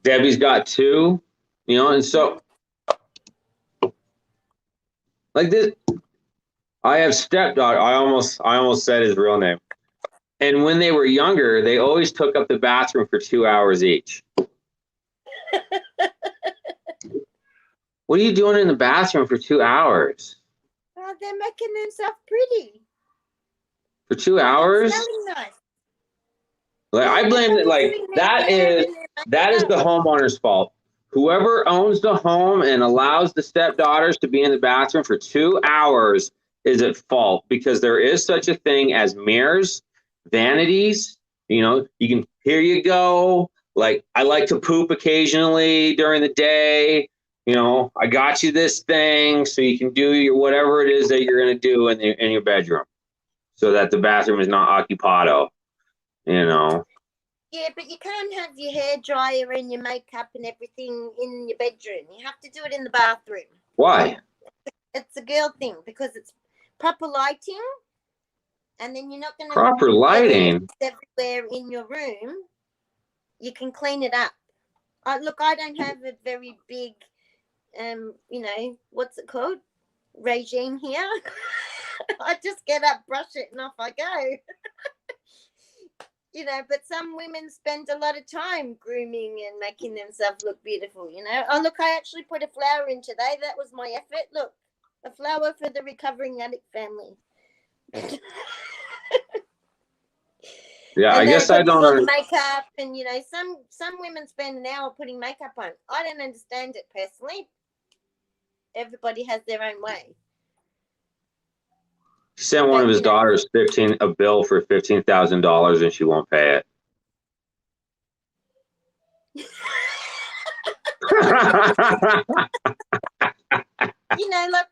Debbie's got 2, you know, and so like this, I have stepdaughter. I almost said his real name. And when they were younger, they always took up the bathroom for 2 hours each. What are you doing in the bathroom for 2 hours? Oh, they're making themselves pretty. For 2 hours? Smelling nice. Like I blame it. Like that is the homeowner's fault. Whoever owns the home and allows the stepdaughters to be in the bathroom for 2 hours is at fault, because there is such a thing as mirrors, vanities. You know, you can, here you go. Like, I like to poop occasionally during the day. You know, I got you this thing so you can do your whatever it is that you're going to do in your bedroom, so that the bathroom is not occupado. You know. Yeah, but you can't have your hair dryer and your makeup and everything in your bedroom. You have to do it in the bathroom. Why? It's a girl thing, because it's proper lighting, and then you're not going to proper lighting everywhere in your room. You can clean it up. Look, I don't have a very big, you know, what's it called? Regime here. I just get up, brush it, and off I go. You know, but some women spend a lot of time grooming and making themselves look beautiful, you know. Oh, look, I actually put a flower in today. That was my effort. Look, a flower for the Recovering Addict family. Yeah, I guess I don't know. Makeup, and, you know, some women spend an hour putting makeup on. I don't understand it personally. Everybody has their own way. He sent one of his daughters a bill for $15,000 and she won't pay it. You know, look,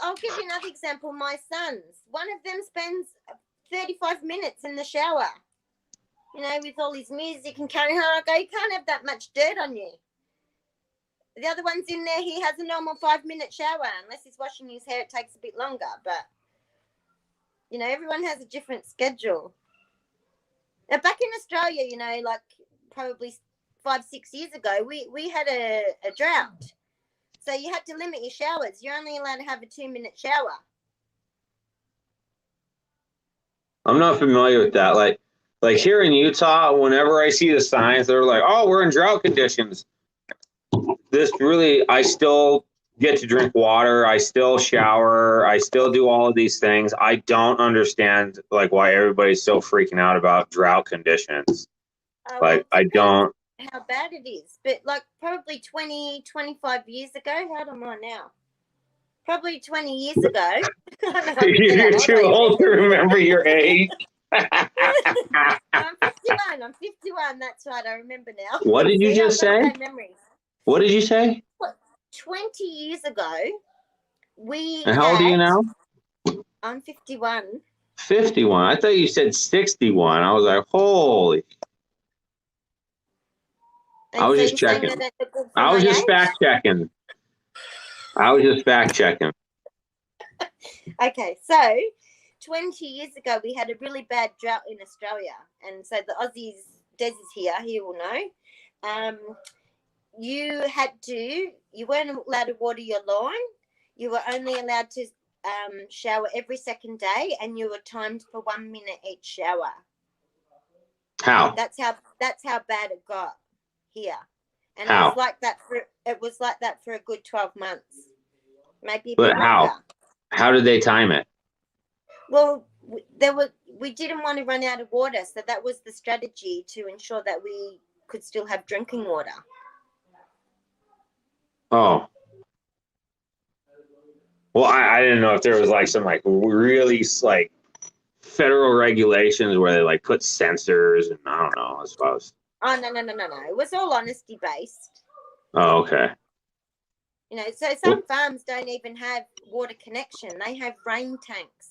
I'll give you another example. My sons, one of them spends 35 minutes in the shower, you know, with all his music and carrying on. I go, you can't have that much dirt on you. The other one's in there, he has a normal 5-minute shower. Unless he's washing his hair, it takes a bit longer, but you know, everyone has a different schedule. Now, back in Australia, you know, like probably 5-6 years ago, we had a drought. So you had to limit your showers. You're only allowed to have a 2-minute shower. I'm not familiar with that. Like here in Utah, whenever I see the signs, they're like, oh, we're in drought conditions. This really, I still get to drink water. I still shower. I still do all of these things. I don't understand like why everybody's so freaking out about drought conditions. Well, Like it I depends don't. how bad it is. But like probably 20, 25 years ago, how old am I now? Probably 20 years ago. I don't know if I can get You're that too old to remember your age. I'm 51. I'm 51. That's right. I remember now. What did you See, just I've got say? no memories. What did you say? 20 years ago, we And how old are you now? I'm 51. 51. I thought you said 61. I was like, holy. And I was so just you're saying checking. that that's good for I was my just age? fact checking. Okay, so 20 years ago, we had a really bad drought in Australia. And so the Aussies, Des is here, he will know. You weren't allowed to water your lawn. You were only allowed to shower every second day, and you were timed for 1 minute each shower. How? That's how bad it got here. And How? it was like that for a good 12 months. Maybe a But bit how? longer. How did they time it? Well, we didn't want to run out of water, so that was the strategy to ensure that we could still have drinking water. Oh. Well, I didn't know if there was like some like really like federal regulations where they like put sensors and I don't know, I suppose. Oh, no. It was all honesty based. Oh, okay. You know, so some farms don't even have water connection. They have rain tanks,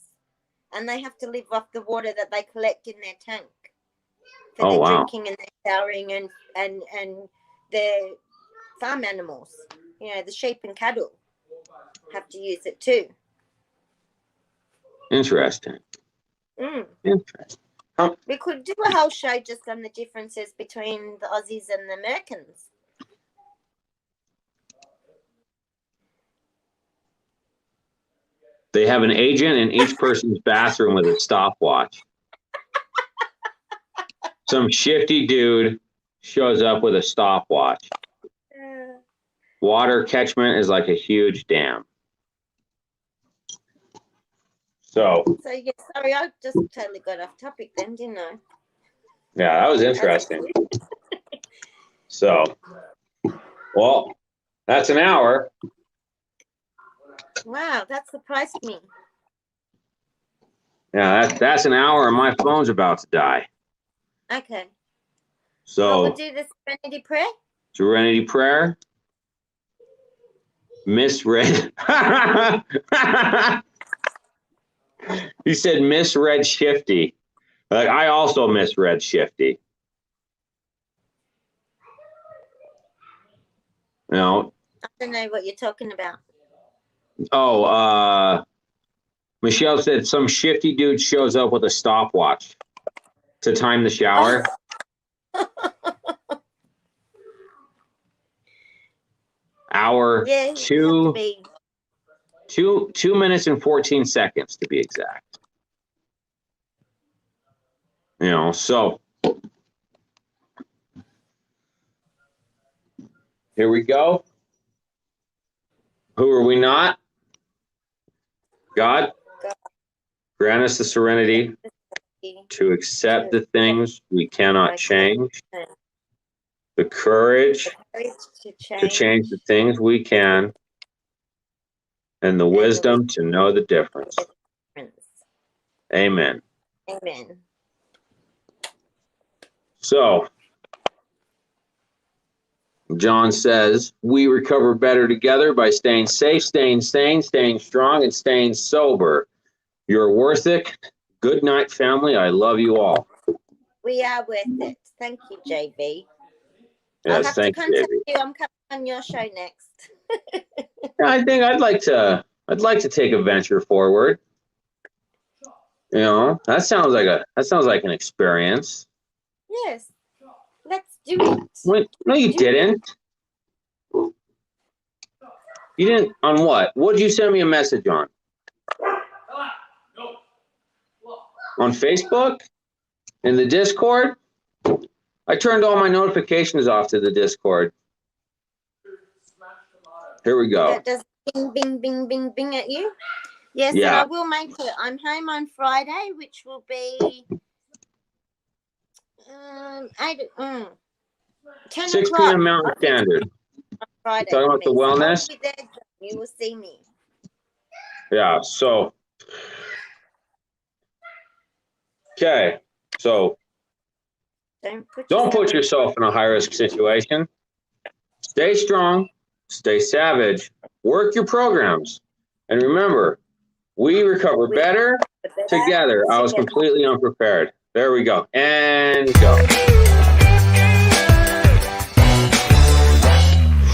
and they have to live off the water that they collect in their tank for their drinking and their showering and their farm animals. You know, the sheep and cattle have to use it too. Interesting. Interesting. We could do a whole show just on the differences between the Aussies and the Americans. They have an agent in each person's bathroom with a stopwatch. Some shifty dude shows up with a stopwatch. Water catchment is like a huge dam. So yeah, sorry, I just totally got off topic then, didn't I? yeah, that was interesting. So, well, that's an hour. Wow, that surprised me. Yeah, that's an hour and my phone's about to die. Okay. So we'll do the Serenity Prayer. Serenity Prayer. Misread. He said misread Shifty. Like I also misread Shifty. You know. I don't know what you're talking about. Oh, Michelle said some shifty dude shows up with a stopwatch to time the shower. Hour, yeah, 2 minutes and 14 seconds to be exact. You know, so here we go. Who are we not? God, grant us the serenity to accept the things we cannot change, the courage to change the things we can, and the wisdom to know the difference. Amen. Amen. So, John says, we recover better together by staying safe, staying sane, staying strong, and staying sober. You're worth it. Good night, family. I love you all. We are worth it. Thank you, JV. Yes, I'll have thank to contact you. you. I'm coming on your show next. I think I'd like to take a venture forward. You know, that sounds like an experience. Yes. Let's do it. Wait, no, you didn't. You didn't on what? What did you send me a message on? On Facebook? In the Discord? I turned all my notifications off to the Discord. Here we go. That doesn't bing, bing, bing, bing, bing at you. Yes, Yeah. and I will make it. I'm home on Friday, which will be 10 6 o'clock. p.m. Mountain Standard. Friday. Talking about the for me. So I'll wellness? be there, you will see me. Yeah. So, okay. So don't put yourself in a high-risk situation. Stay strong. Stay savage. Work your programs. And remember, we recover better together. I was completely unprepared. There we go. And go.